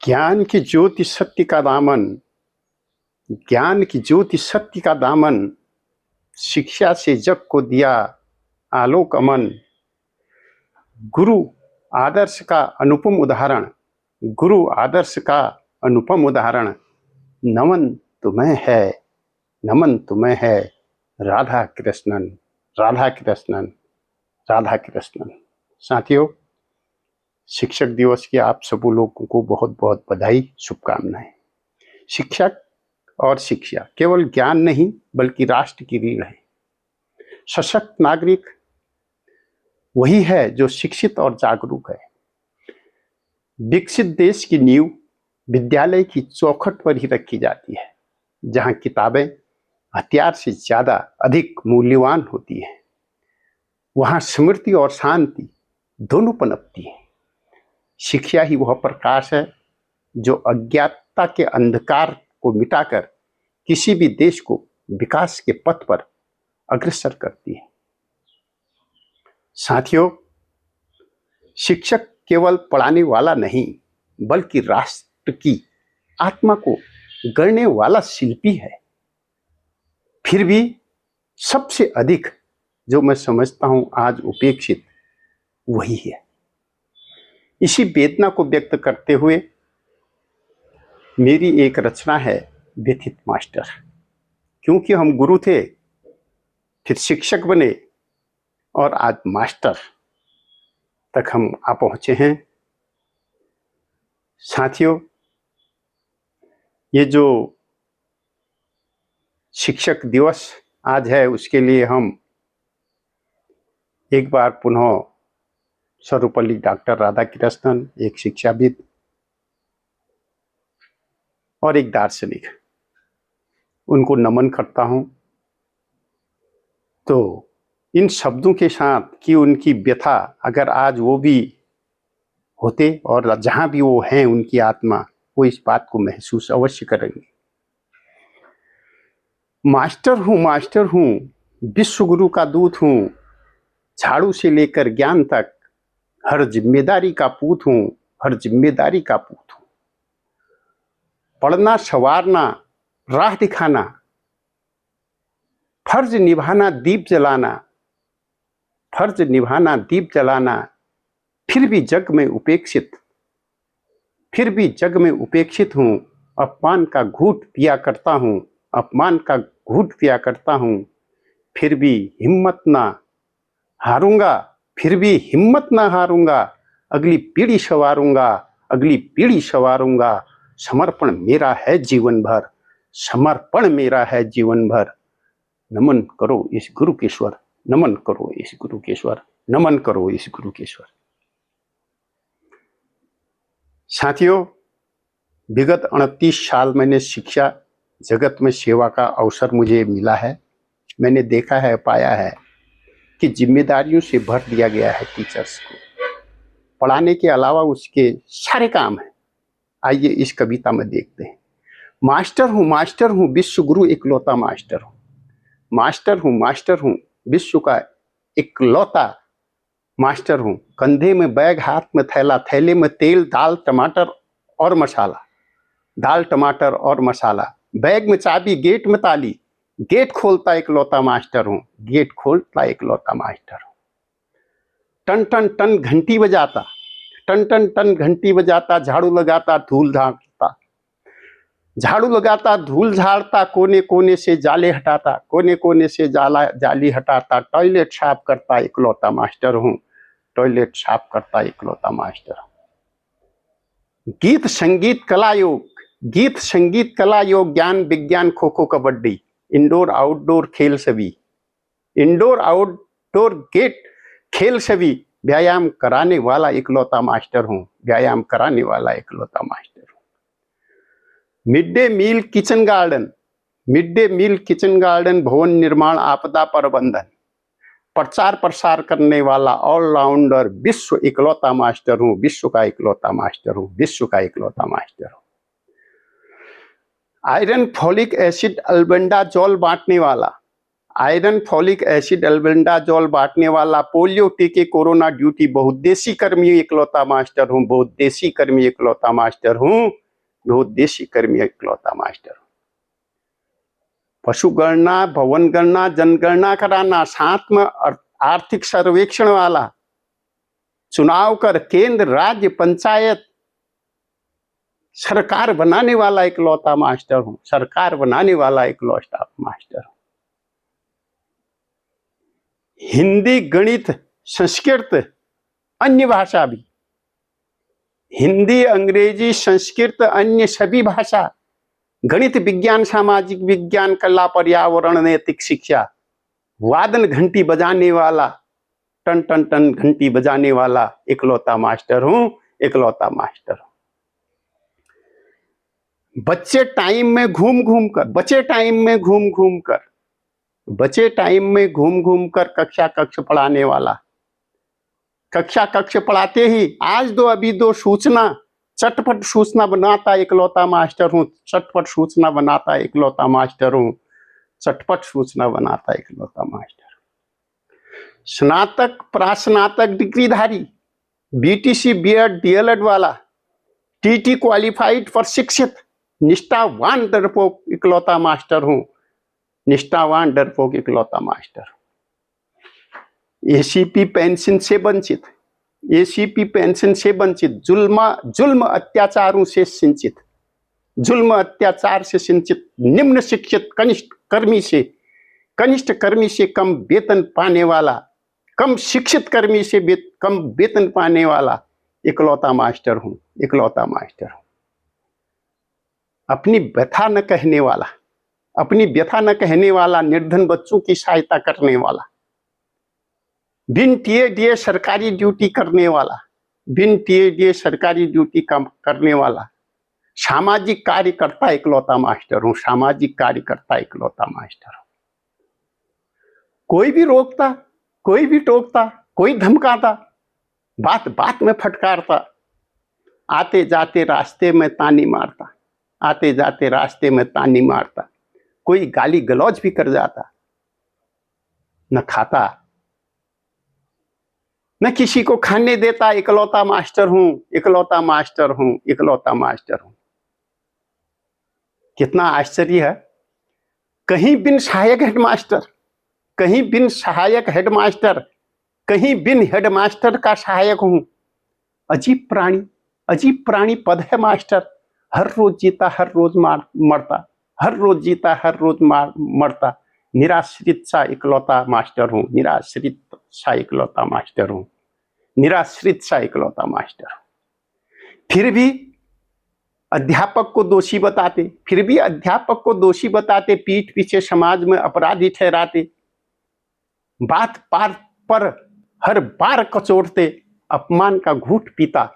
ज्ञान की ज्योति सत्य का दामन, ज्ञान की ज्योति सत्य का दामन, शिक्षा से जग को दिया आलोक अमन। गुरु आदर्श का अनुपम उदाहरण, गुरु आदर्श का अनुपम उदाहरण। नमन तुम्हें है, नमन तुम्हें है, राधा कृष्णन, राधा कृष्णन, राधा कृष्णन। साथियों, शिक्षक दिवस की आप सब लोगों को बहुत बहुत बधाई, शुभकामनाएं। शिक्षक और शिक्षा केवल ज्ञान नहीं बल्कि राष्ट्र की रीढ़ है। सशक्त नागरिक वही है जो शिक्षित और जागरूक है। विकसित देश की नींव विद्यालय की चौखट पर ही रखी जाती है, जहां किताबें हथियार से ज्यादा अधिक मूल्यवान होती हैं। वहां स्मृति और शांति दोनों पनपती हैं। शिक्षा ही वह प्रकाश है जो अज्ञातता के अंधकार को मिटाकर किसी भी देश को विकास के पथ पर अग्रसर करती है। साथियों, शिक्षक केवल पढ़ाने वाला नहीं बल्कि राष्ट्र की आत्मा को गढ़ने वाला शिल्पी है। फिर भी सबसे अधिक जो मैं समझता हूं आज उपेक्षित वही है। इसी वेदना को व्यक्त करते हुए मेरी एक रचना है व्यथित मास्टर। क्योंकि हम गुरु थे, फिर शिक्षक बने और आज मास्टर तक हम आ पहुंचे हैं। साथियों, ये जो शिक्षक दिवस आज है उसके लिए हम एक बार पुनः सर्वपल्ली डॉक्टर राधा कृष्णन, एक शिक्षाविद और एक दार्शनिक, उनको नमन करता हूं। तो इन शब्दों के साथ कि उनकी व्यथा अगर आज वो भी होते और जहां भी वो हैं उनकी आत्मा, वो इस बात को महसूस अवश्य करेंगे। मास्टर हूं, विश्व गुरु का दूत हूं, झाड़ू से लेकर ज्ञान तक हर जिम्मेदारी का पूत हूं, हर जिम्मेदारी का पूत हूं। पढ़ना, संवारना, राह दिखाना, फर्ज निभाना, दीप जलाना, फर्ज निभाना, दीप जलाना, फिर भी जग में उपेक्षित, फिर भी जग में उपेक्षित हूं। अपमान का घूंट पिया करता हूं, अपमान का घूंट पिया करता हूं। फिर भी हिम्मत ना हारूंगा, फिर भी हिम्मत ना हारूंगा। अगली पीढ़ी संवारूंगा, अगली पीढ़ी संवारूंगा। समर्पण मेरा है जीवन भर, समर्पण मेरा है जीवन भर। नमन करो इस गुरु के स्वर, नमन करो इस गुरु के स्वर, नमन करो इस गुरु के स्वर। साथियों, विगत 29 साल मैंने शिक्षा जगत में सेवा का अवसर मुझे मिला है। मैंने देखा है, पाया है कि जिम्मेदारियों से भर दिया गया है टीचर्स को। पढ़ाने के अलावा उसके सारे काम हैं। आइए इस कविता में देखते हैं। मास्टर हूं, विश्व गुरु इकलौता मास्टर हूं। मास्टर हूं, विश्व का इकलौता मास्टर हूं। कंधे में बैग, हाथ में थैला, थैले में तेल, दाल टमाटर और मसाला, दाल टमाटर और मसाला। बैग में चाबी, गेट में ताली, गेट खोलता इकलौता मास्टर हूं, गेट खोलता इकलौता मास्टर हूं। टन टन टन घंटी बजाता, टन टन टन घंटी बजाता, झाड़ू लगाता, धूल झाड़ता, झाड़ू लगाता, धूल झाड़ता, कोने कोने से जाले हटाता, कोने कोने से जाली हटाता। टॉयलेट साफ करता इकलौता मास्टर हूं, टॉयलेट साफ करता इकलौता मास्टर हूं। गीत संगीत कला योग, गीत संगीत कला योग, ज्ञान विज्ञान खो खो कबड्डी, इंडोर आउटडोर खेल सभी, इंडोर आउटडोर गेट खेल सभी। व्यायाम कराने वाला इकलौता मास्टर हूं, व्यायाम कराने वाला इकलौता मास्टर हूं। Mid day meal kitchen garden, mid day meal kitchen garden, भवन निर्माण, आपदा प्रबंधन, प्रचार प्रसार करने वाला ऑलराउंडर, विश्व इकलौता मास्टर हूं, विश्व का इकलौता मास्टर हूं, विश्व का इकलौता मास्टर हूं। आयरन, फोलिक एसिड, अल्बेंडाजोल बांटने वाला, आयरन, फॉलिक एसिड, अल्बेंडाजोल बांटने वाला, पोलियो टीके, कोरोना ड्यूटी, बहुउद्देशीय कर्मी इकलौता मास्टर हूं, बहुउद्देशीय कर्मी इकलौता मास्टर हूं, बहुउद्देशीय कर्मी इकलौता मास्टर हूं। पशु गणना, भवन गणना, जनगणना कराना, साथ में आर्थिक सर्वेक्षण वाला, चुनाव कर केंद्र, राज्य, पंचायत, सरकार बनाने वाला इकलौता मास्टर हूं, सरकार बनाने वाला इकलौता मास्टर हूं। हिंदी, गणित, संस्कृत, अन्य भाषा भी, हिंदी, अंग्रेजी, संस्कृत, अन्य सभी भाषा, गणित, विज्ञान, सामाजिक विज्ञान, कला, पर्यावरण, नैतिक शिक्षा, वादन घंटी बजाने वाला, टन टन टन घंटी बजाने वाला इकलौता मास्टर हूं, इकलौता मास्टर हूं। बच्चे टाइम में घूम घूम कर, बचे टाइम में घूम घूम कर, बचे टाइम में घूम घूम कर कक्षा कक्ष पढ़ाने वाला, कक्षा कक्ष पढ़ाते ही आज दो अभी दो सूचना, चटपट सूचना बनाता इकलौता मास्टर हूं, चटपट सूचना बनाता इकलौता मास्टर हूं, चटपट सूचना बनाता इकलौता मास्टर। स्नातक, प्रास्नातक डिग्रीधारी, बीटीसी, बीएड, डीएलएड वाला, टीटी क्वालिफाइड पर शिक्षित, निष्ठावान डरपोक इकलौता मास्टर हूं, निष्ठावान डरपोक इकलौता मास्टर। एसीपी पेंशन से वंचित, एसीपी पेंशन से वंचित, जुल्म अत्याचारों से सिंचित, जुल्म अत्याचार से सिंचित, निम्न शिक्षित कनिष्ठ कर्मी से कम वेतन पाने वाला, कम शिक्षित कर्मी से कम वेतन पाने वाला इकलौता मास्टर हूं, इकलौता मास्टर हूं। अपनी व्यथा न कहने वाला, अपनी व्यथा न कहने वाला, निर्धन बच्चों की सहायता करने वाला, बिन टीए डीए सरकारी ड्यूटी करने वाला, बिन टीए डीए सरकारी ड्यूटी करने वाला, सामाजिक कार्यकर्ता इकलौता मास्टर हूं, सामाजिक कार्यकर्ता इकलौता मास्टर हूं। कोई भी रोकता, कोई भी टोकता, कोई धमकाता, बात बात में फटकारता, आते जाते रास्ते में तानी मारता, आते जाते रास्ते में तानी मारता, कोई गाली गलौज भी कर जाता, न खाता न किसी को खाने देता, इकलौता मास्टर हूं, इकलौता मास्टर हूं, इकलौता मास्टर हूं। कितना आश्चर्य है, कहीं बिन सहायक हेडमास्टर, कहीं बिन सहायक हेडमास्टर, कहीं बिन हेडमास्टर का सहायक हूं। अजीब प्राणी पद है मास्टर, हर रोज जीता हर रोज मरता, हर रोज जीता हर रोज मरता, निराश्रित सा इकलौता मास्टर हूं, निराश्रित सा इकलौता मास्टर हूं, निराश्रित सा इकलौता मास्टर हूं। फिर भी अध्यापक को दोषी बताते, फिर भी अध्यापक को दोषी बताते, पीठ पीछे समाज में अपराधी ठहराते, बात पार पर हर बार कचोड़ते, अपमान का घूंट पीता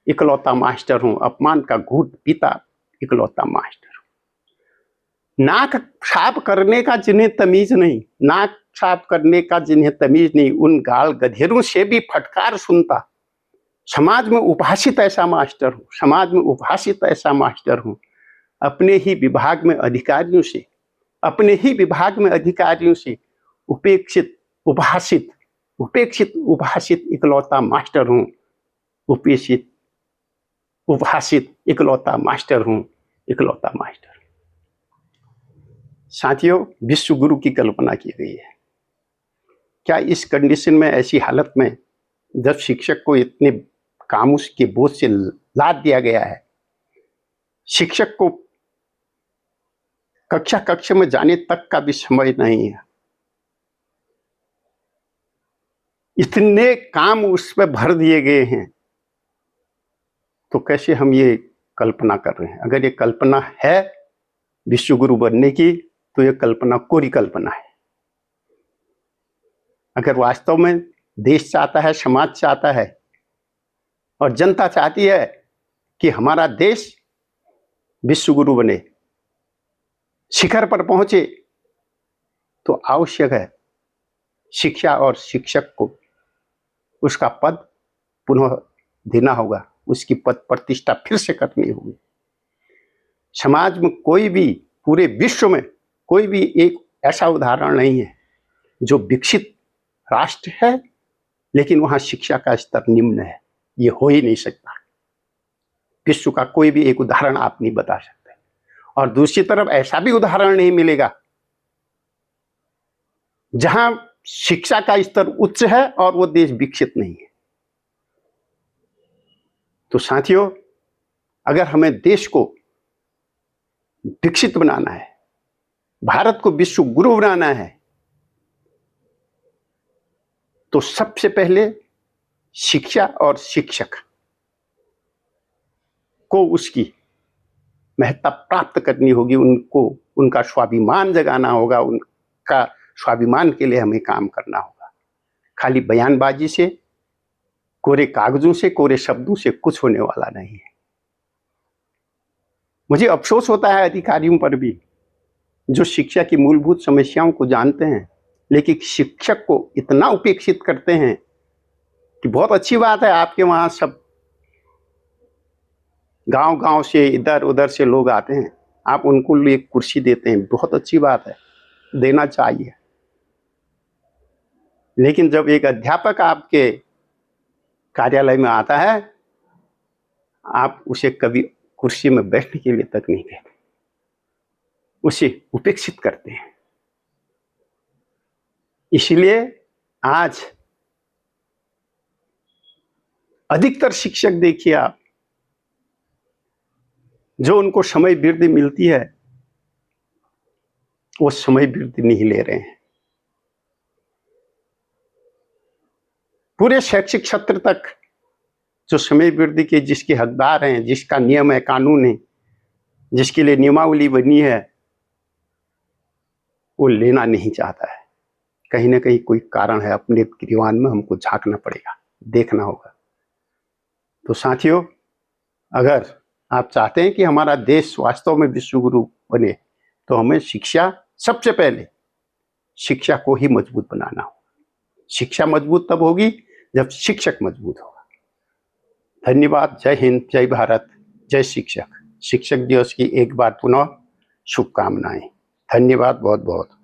इकलौता मास्टर हूं, अपमान का घूंट पीता इकलौता मास्टर हूं। नाक साफ करने का जिन्हें तमीज नहीं, नाक साफ करने का जिन्हें तमीज नहीं, उन गाल गधेरों से भी फटकार सुनता, समाज में उपहासित ऐसा मास्टर हूं, समाज में उपहासित ऐसा मास्टर हूं। अपने ही विभाग में अधिकारियों से, अपने ही विभाग में अधिकारियों से उपेक्षित उपहासित, उपेक्षित उपहासित इकलौता मास्टर हूं, उपेक्षित उपहासित इकलौता मास्टर हूं, इकलौता मास्टर। साथियों, विश्व गुरु की कल्पना की गई है। क्या इस कंडीशन में, ऐसी हालत में, जब शिक्षक को इतने कामों के बोझ से लाद दिया गया है, शिक्षक को कक्षा में जाने तक का भी समय नहीं है, इतने काम उस पर भर दिए गए हैं, तो कैसे हम ये कल्पना कर रहे हैं? अगर ये कल्पना है विश्व गुरु बनने की, तो ये कल्पना कोरी कल्पना है। अगर वास्तव में देश चाहता है, समाज चाहता है और जनता चाहती है कि हमारा देश विश्व गुरु बने, शिखर पर पहुंचे, तो आवश्यक है शिक्षा और शिक्षक को उसका पद पुनः देना होगा, उसकी पद प्रतिष्ठा फिर से करनी होगी। समाज में कोई भी, पूरे विश्व में कोई भी एक ऐसा उदाहरण नहीं है जो विकसित राष्ट्र है, लेकिन वहां शिक्षा का स्तर निम्न है। ये हो ही नहीं सकता। विश्व का कोई भी एक उदाहरण आप नहीं बता सकते, और दूसरी तरफ ऐसा भी उदाहरण नहीं मिलेगा जहां शिक्षा का स्तर उच्च है और वो देश विकसित नहीं है। तो साथियों, अगर हमें देश को विकसित बनाना है, भारत को विश्व गुरु बनाना है, तो सबसे पहले शिक्षा और शिक्षक को उसकी महत्ता प्राप्त करनी होगी, उनको उनका स्वाभिमान जगाना होगा, उनका स्वाभिमान के लिए हमें काम करना होगा। खाली बयानबाजी से, कोरे कागजों से, कोरे शब्दों से कुछ होने वाला नहीं है। मुझे अफसोस होता है अधिकारियों पर भी, जो शिक्षा की मूलभूत समस्याओं को जानते हैं, लेकिन शिक्षक को इतना उपेक्षित करते हैं कि बहुत अच्छी बात है, आपके वहां सब गांव गांव से, इधर उधर से लोग आते हैं, आप उनको एक कुर्सी देते हैं, बहुत अच्छी बात है, देना चाहिए। लेकिन जब एक अध्यापक आपके कार्यालय में आता है, आप उसे कभी कुर्सी में बैठने के लिए तक नहीं देते, उसे उपेक्षित करते हैं। इसलिए आज अधिकतर शिक्षक देखिए आप, जो उनको समय वृद्धि मिलती है, वो समय वृद्धि नहीं ले रहे हैं। पूरे शैक्षिक क्षेत्र तक जो समय वृद्धि के जिसके हकदार हैं, जिसका नियम है, कानून है, जिसके लिए नियमावली बनी है, वो लेना नहीं चाहता है। कहीं ना कहीं कोई कारण है, अपने गिरवान में हमको झांकना पड़ेगा, देखना होगा। तो साथियों, अगर आप चाहते हैं कि हमारा देश वास्तव में विश्वगुरु बने, तो हमें शिक्षा, सबसे पहले शिक्षा को ही मजबूत बनाना होगा। शिक्षा मजबूत तब होगी जब शिक्षक मजबूत होगा। धन्यवाद। जय हिंद, जय भारत, जय शिक्षक। शिक्षक दिवस की एक बार पुनः शुभकामनाएं। धन्यवाद बहुत बहुत।